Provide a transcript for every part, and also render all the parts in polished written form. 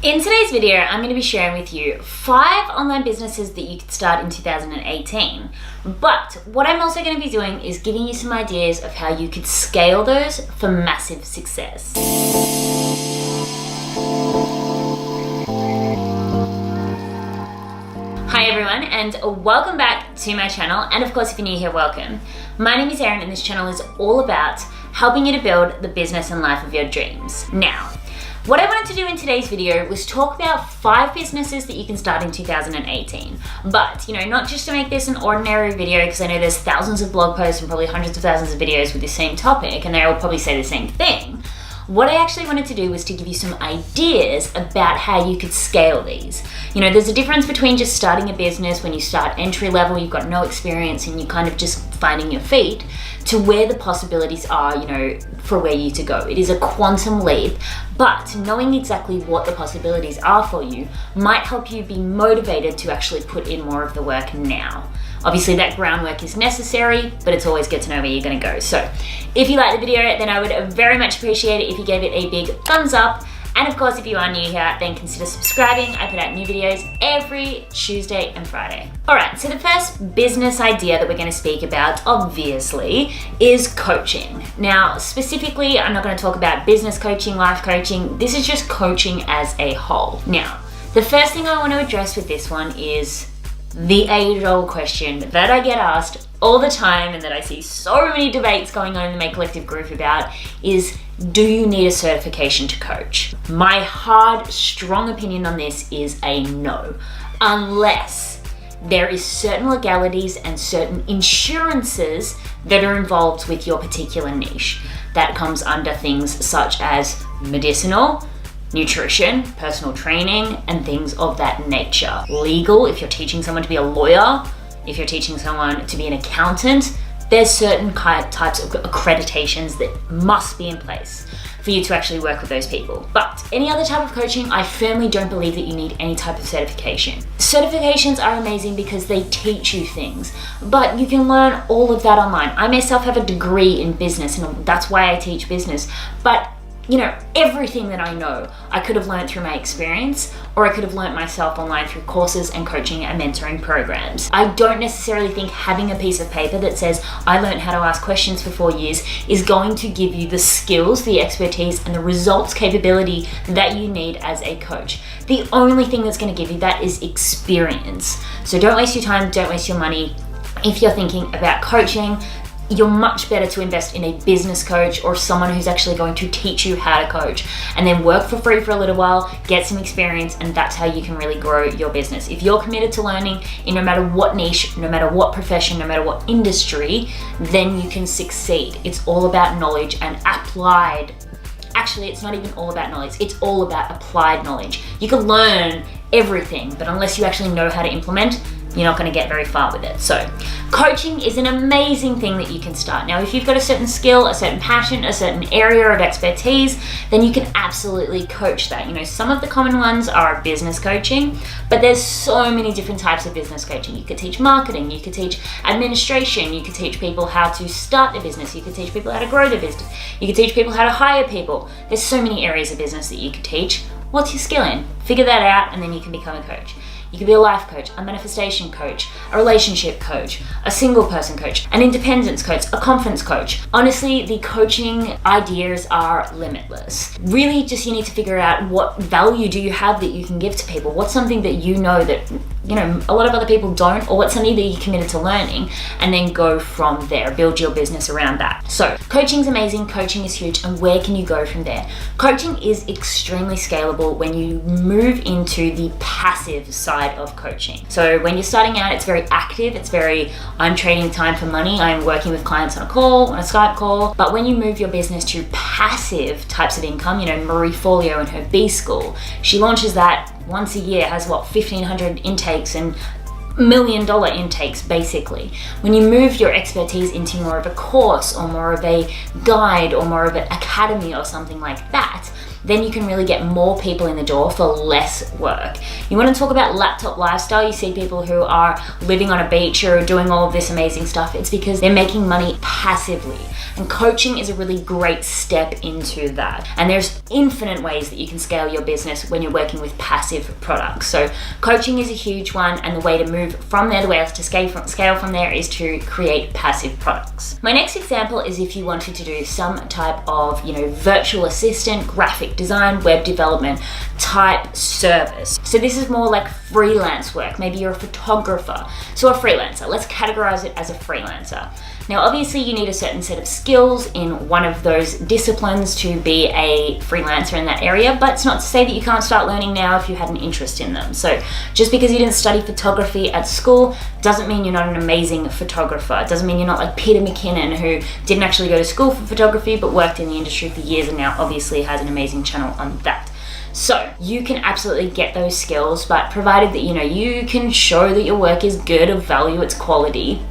In today's video, I'm going to be sharing with you 5 online businesses that you could start in 2018. But what I'm also going to be doing is giving you some ideas of how you could scale those for massive success. Hi everyone, and welcome back to my channel. And of course, if you're new here, welcome. My name is Erin, and this channel is all about helping you to build the business and life of your dreams. Now, what I wanted to do in today's video was talk about 5 businesses that you can start in 2018. But, not just to make this an ordinary video, because I know there's thousands of blog posts and probably hundreds of thousands of videos with the same topic, and they all probably say the same thing. What I actually wanted to do was to give you some ideas about how you could scale these. There's a difference between just starting a business when you start entry level, you've got no experience and you're kind of just finding your feet, to where the possibilities are, for where you to go. It is a quantum leap, but knowing exactly what the possibilities are for you might help you be motivated to actually put in more of the work now. Obviously that groundwork is necessary, but it's always good to know where you're gonna go. So if you like the video, then I would very much appreciate it if you gave it a big thumbs up. And of course, if you are new here, then consider subscribing. I put out new videos every Tuesday and Friday. All right, so the first business idea that we're gonna speak about, obviously, is coaching. Now, specifically, I'm not gonna talk about business coaching, life coaching. This is just coaching as a whole. Now, the first thing I wanna address with this one is the age-old question that I get asked all the time and that I see so many debates going on in the Make Collective group about is, do you need a certification to coach? My hard, strong opinion on this is a no, unless there is certain legalities and certain insurances that are involved with your particular niche. That comes under things such as medicinal, nutrition, personal training, and things of that nature. Legal, if you're teaching someone to be a lawyer, if you're teaching someone to be an accountant, there's certain types of accreditations that must be in place for you to actually work with those people. But any other type of coaching, I firmly don't believe that you need any type of certification. Certifications are amazing because they teach you things, but you can learn all of that online. I myself have a degree in business, and that's why I teach business. But everything that I know, I could have learned through my experience, or I could have learned myself online through courses and coaching and mentoring programs. I don't necessarily think having a piece of paper that says, I learned how to ask questions for 4 years, is going to give you the skills, the expertise, and the results capability that you need as a coach. The only thing that's going to give you that is experience. So don't waste your time, don't waste your money. If you're thinking about coaching, you're much better to invest in a business coach or someone who's actually going to teach you how to coach, and then work for free for a little while, get some experience, and that's how you can really grow your business. If you're committed to learning in no matter what niche, no matter what profession, no matter what industry, then you can succeed. It's all about knowledge and applied. Actually, it's not even all about knowledge. It's all about applied knowledge. You can learn everything, but unless you actually know how to implement, you're not going to get very far with it. So coaching is an amazing thing that you can start. Now, if you've got a certain skill, a certain passion, a certain area of expertise, then you can absolutely coach that. Some of the common ones are business coaching, but there's so many different types of business coaching. You could teach marketing, you could teach administration, you could teach people how to start their business, you could teach people how to grow their business, you could teach people how to hire people. There's so many areas of business that you could teach. What's your skill in? Figure that out, and then you can become a coach. You could be a life coach, a manifestation coach, a relationship coach, a single person coach, an independence coach, a conference coach. Honestly, the coaching ideas are limitless. Really, just you need to figure out what value do you have that you can give to people. What's something that you know that a lot of other people don't, or what's something that you're committed to learning, and then go from there. Build your business around that. So coaching's amazing, coaching is huge, and where can you go from there? Coaching is extremely scalable when you move into the passive side of coaching. So when you're starting out, it's very active, it's very, I'm trading time for money, I'm working with clients on a call, on a Skype call. But when you move your business to passive types of income, Marie Forleo and her B School, she launches that once a year, has 1,500 intakes and $1 million intakes basically. When you move your expertise into more of a course or more of a guide or more of an academy or something like that, then you can really get more people in the door for less work. You want to talk about laptop lifestyle, you see people who are living on a beach or doing all of this amazing stuff. It's because they're making money passively. And coaching is a really great step into that. And there's infinite ways that you can scale your business when you're working with passive products. So coaching is a huge one, and the way to move from there, the way to scale from there is to create passive products. My next example is if you wanted to do some type of, virtual assistant, graphic design, web development type service. So this is more like freelance work. Maybe you're a photographer. So a freelancer, let's categorize it as a freelancer. Now, obviously you need a certain set of skills in one of those disciplines to be a freelancer in that area, but it's not to say that you can't start learning now if you had an interest in them. So just because you didn't study photography at school doesn't mean you're not an amazing photographer. It doesn't mean you're not like Peter McKinnon, who didn't actually go to school for photography but worked in the industry for years and now obviously has an amazing channel on that. So you can absolutely get those skills, but provided that you can show that your work is good, of value, it's quality,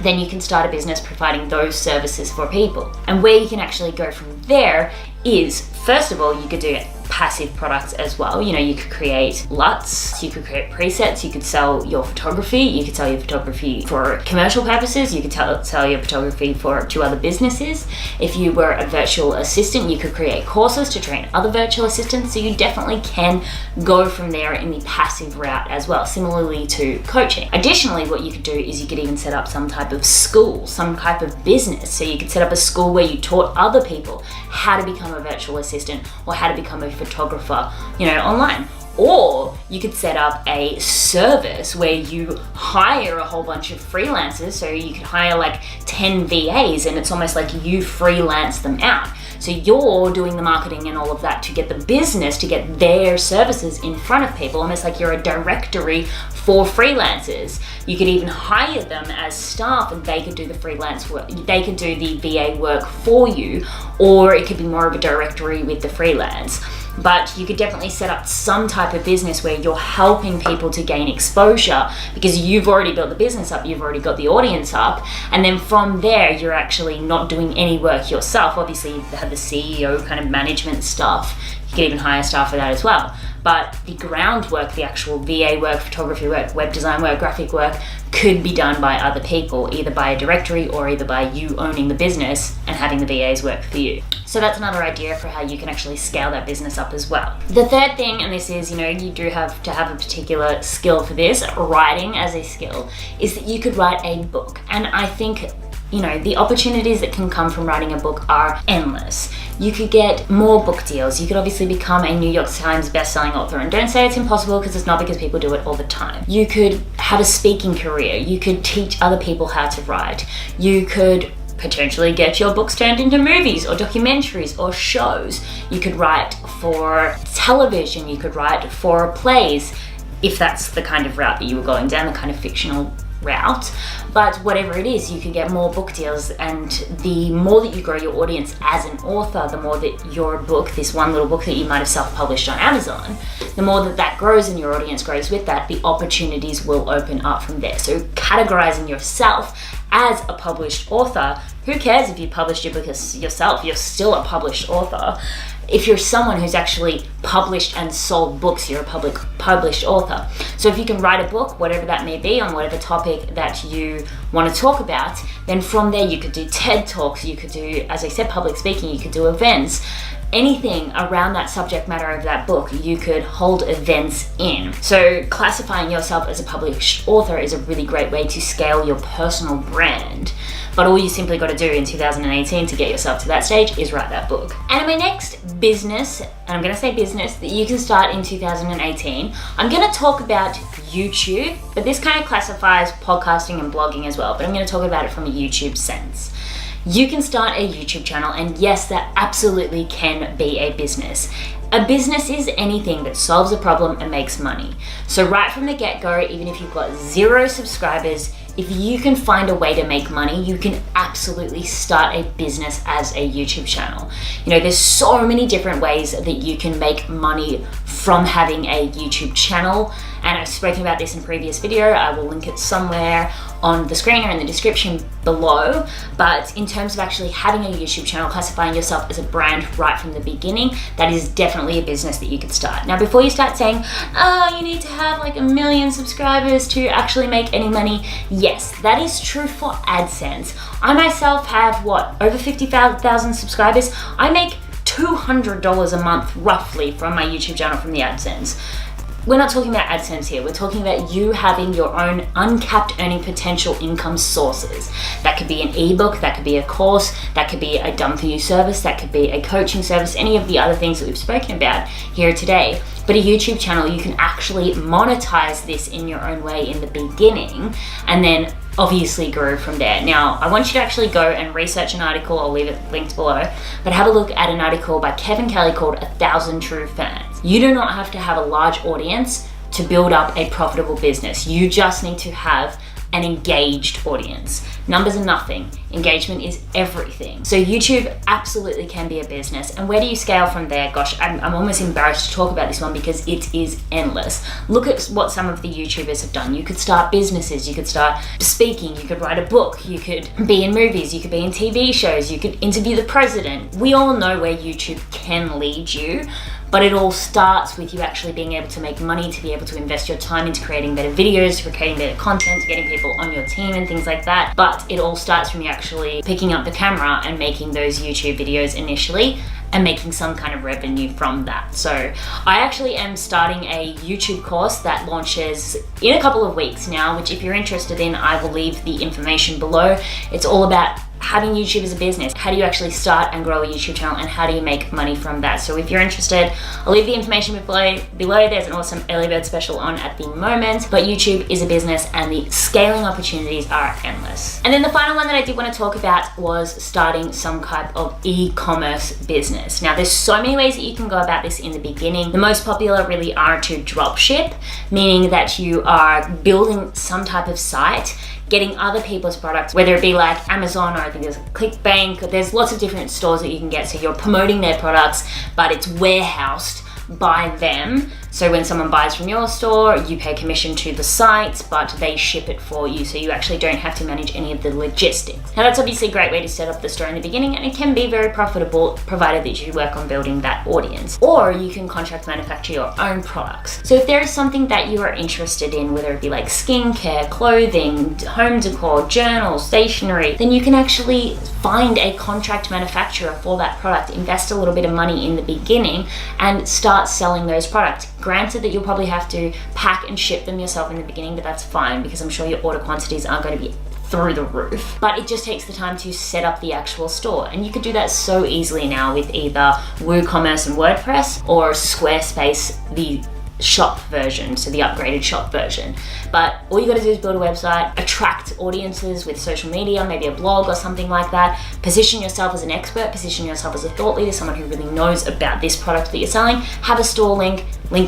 then you can start a business providing those services for people. And where you can actually go from there is, first of all, you could do passive products as well. You could create LUTs, you could create presets, you could sell your photography, you could sell your photography for commercial purposes, you could sell your photography to other businesses. If you were a virtual assistant, you could create courses to train other virtual assistants. So you definitely can go from there in the passive route as well, similarly to coaching. Additionally, what you could do is you could even set up some type of school, some type of business. So you could set up a school where you taught other people how to become a virtual assistant or how to become a photographer, online. Or you could set up a service where you hire a whole bunch of freelancers. So you could hire like 10 VAs and it's almost like you freelance them out. So you're doing the marketing and all of that to get the business to get their services in front of people, almost like you're a directory for freelancers. You could even hire them as staff and they could do the freelance work. They could do the VA work for you, or it could be more of a directory with the freelance. But you could definitely set up some type of business where you're helping people to gain exposure because you've already built the business up, you've already got the audience up, and then from there you're actually not doing any work yourself. Obviously you have the CEO kind of management stuff. You can even hire staff for that as well. But the groundwork, the actual VA work, photography work, web design work, graphic work could be done by other people, either by a directory or either by you owning the business and having the VAs work for you. So that's another idea for how you can actually scale that business up as well. The third thing, and this is, you do have to have a particular skill for this, writing as a skill, is that you could write a book. And I think the opportunities that can come from writing a book are endless. You could get more book deals. You could obviously become a New York Times bestselling author. And don't say it's impossible, because it's not, because people do it all the time. You could have a speaking career. You could teach other people how to write. You could potentially get your books turned into movies or documentaries or shows. You could write for television. You could write for plays, if that's the kind of route that you were going down, the kind of fictional route. But whatever it is, you can get more book deals, and the more that you grow your audience as an author, the more that your book, this one little book that you might have self-published on Amazon, the more that grows and your audience grows with that, the opportunities will open up from there. So categorizing yourself as a published author, who cares if you published your book yourself, you're still a published author. If you're someone who's actually published and sold books, you're a published author. So if you can write a book, whatever that may be, on whatever topic that you want to talk about, then from there you could do TED Talks, you could do, as I said, public speaking, you could do events. Anything around that subject matter of that book, you could hold events in. So classifying yourself as a published author is a really great way to scale your personal brand. But all you simply got to do in 2018 to get yourself to that stage is write that book. And my next business, and I'm going to say business, that you can start in 2018, I'm going to talk about YouTube, but this kind of classifies podcasting and blogging as well, but I'm going to talk about it from a YouTube sense. You can start a YouTube channel, and yes, that absolutely can be a business. A business is anything that solves a problem and makes money. So right from the get-go, even if you've got 0 subscribers, if you can find a way to make money, you can absolutely start a business as a YouTube channel. There's so many different ways that you can make money from having a YouTube channel. And I've spoken about this in a previous video. I will link it somewhere on the screen or in the description below. But in terms of actually having a YouTube channel, classifying yourself as a brand right from the beginning, that is definitely a business that you could start. Now, before you start saying, oh, you need to have like 1 million subscribers to actually make any money, yes, that is true for AdSense. I myself have, over 50,000 subscribers. I make $200 a month roughly from my YouTube channel from the AdSense. We're not talking about AdSense here. We're talking about you having your own uncapped earning potential income sources. That could be an ebook, that could be a course, that could be a done for you service, that could be a coaching service, any of the other things that we've spoken about here today. But a YouTube channel, you can actually monetize this in your own way in the beginning and then obviously grow from there. Now, I want you to actually go and research an article, I'll leave it linked below, but have a look at an article by Kevin Kelly called 1,000 True Fans. You do not have to have a large audience to build up a profitable business. You just need to have an engaged audience. Numbers are nothing. Engagement is everything. So YouTube absolutely can be a business. And where do you scale from there? Gosh, I'm almost embarrassed to talk about this one because it is endless. Look at what some of the YouTubers have done. You could start businesses, you could start speaking, you could write a book, you could be in movies, you could be in TV shows, you could interview the president. We all know where YouTube can lead you. But it all starts with you actually being able to make money, to be able to invest your time into creating better videos, for creating better content, getting people on your team and things like that. But it all starts from you actually picking up the camera and making those YouTube videos initially and making some kind of revenue from that. So I actually am starting a YouTube course that launches in a couple of weeks now, which if you're interested in, I will leave the information below. It's all about having YouTube as a business. How do you actually start and grow a YouTube channel and how do you make money from that? So if you're interested, I'll leave the information below. There's an awesome early bird special on at the moment, but YouTube is a business and the scaling opportunities are endless. And then the final one that I did want to talk about was starting some type of e-commerce business. Now there's so many ways that you can go about this in the beginning. The most popular really are to drop ship, meaning that you are building some type of site, getting other people's products, whether it be like Amazon or I think there's ClickBank, there's lots of different stores that you can get. So you're promoting their products, but it's warehoused by them. So when someone buys from your store, you pay commission to the site, but they ship it for you. So you actually don't have to manage any of the logistics. Now that's obviously a great way to set up the store in the beginning and it can be very profitable provided that you work on building that audience. Or you can contract manufacture your own products. So if there is something that you are interested in, whether it be like skincare, clothing, home decor, journals, stationery, then you can actually find a contract manufacturer for that product, invest a little bit of money in the beginning and start selling those products. Granted that you'll probably have to pack and ship them yourself in the beginning, but that's fine because I'm sure your order quantities aren't going to be through the roof. But it just takes the time to set up the actual store. And you could do that so easily now with either WooCommerce and WordPress or Squarespace, the shop version, so the upgraded shop version. But all you gotta do is build a website, attract audiences with social media, maybe a blog or something like that, position yourself as an expert, position yourself as a thought leader, someone who really knows about this product that you're selling, have a store link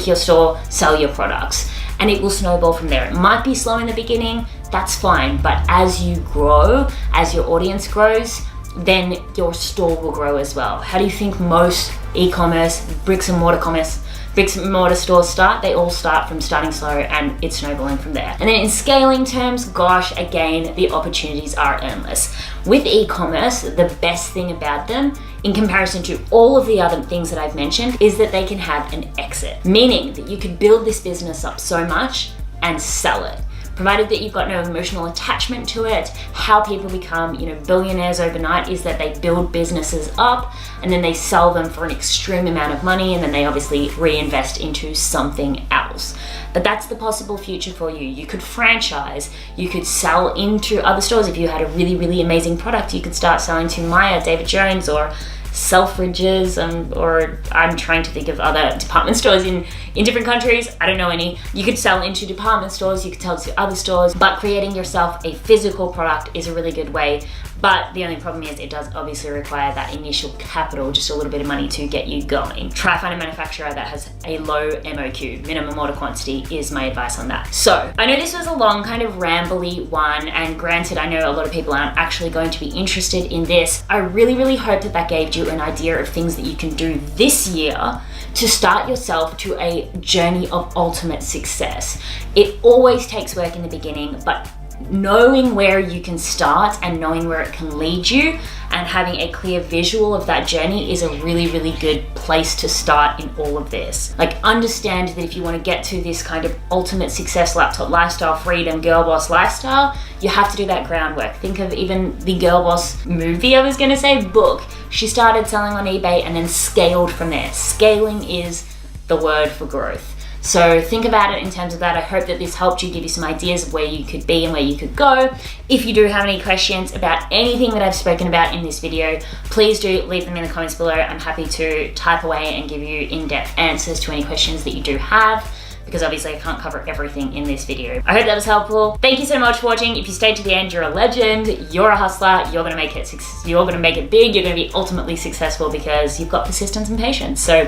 your store, sell your products, and it will snowball from there. It might be slow in the beginning, that's fine, but as you grow, as your audience grows, then your store will grow as well. How do you think most e-commerce, bricks and mortar stores start? They all start from starting slow and it's snowballing from there. And then in scaling terms, gosh, again, the opportunities are endless. With e-commerce, the best thing about them, in comparison to all of the other things that I've mentioned, is that they can have an exit. Meaning that you could build this business up so much and sell it. Provided that you've got no emotional attachment to it. How people become, billionaires overnight is that they build businesses up and then they sell them for an extreme amount of money and then they obviously reinvest into something else. But that's the possible future for you. You could franchise, you could sell into other stores. If you had a really, really amazing product, you could start selling to Maya, David Jones, or Selfridges, or I'm trying to think of other department stores in different countries. I don't know any. You could sell into department stores, you could sell to other stores, but creating yourself a physical product is a really good way. But the only problem is it does obviously require that initial capital, just a little bit of money to get you going. Try to find a manufacturer that has a low MOQ, minimum order quantity, is my advice on that. So I know this was a long kind of rambly one, and granted, I know a lot of people aren't actually going to be interested in this. I really, really hope that that gave you an idea of things that you can do this year to start yourself to a journey of ultimate success. It always takes work in the beginning, but knowing where you can start and knowing where it can lead you and having a clear visual of that journey is a really, really good place to start in all of this. Like, understand that if you want to get to this kind of ultimate success, laptop lifestyle, freedom, girl boss lifestyle, you have to do that groundwork. Think of even the Girl Boss movie, I was going to say book. She started selling on eBay and then scaled from there. Scaling is the word for growth. So think about it in terms of that. I hope that this helped you, give you some ideas of where you could be and where you could go. If you do have any questions about anything that I've spoken about in this video, please do leave them in the comments below. I'm happy to type away and give you in-depth answers to any questions that you do have, because obviously I can't cover everything in this video. I hope that was helpful. Thank you so much for watching. If you stayed to the end, you're a legend, you're a hustler, you're gonna make it big, you're gonna be ultimately successful because you've got persistence and patience. So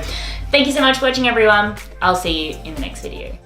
thank you so much for watching, everyone. I'll see you in the next video.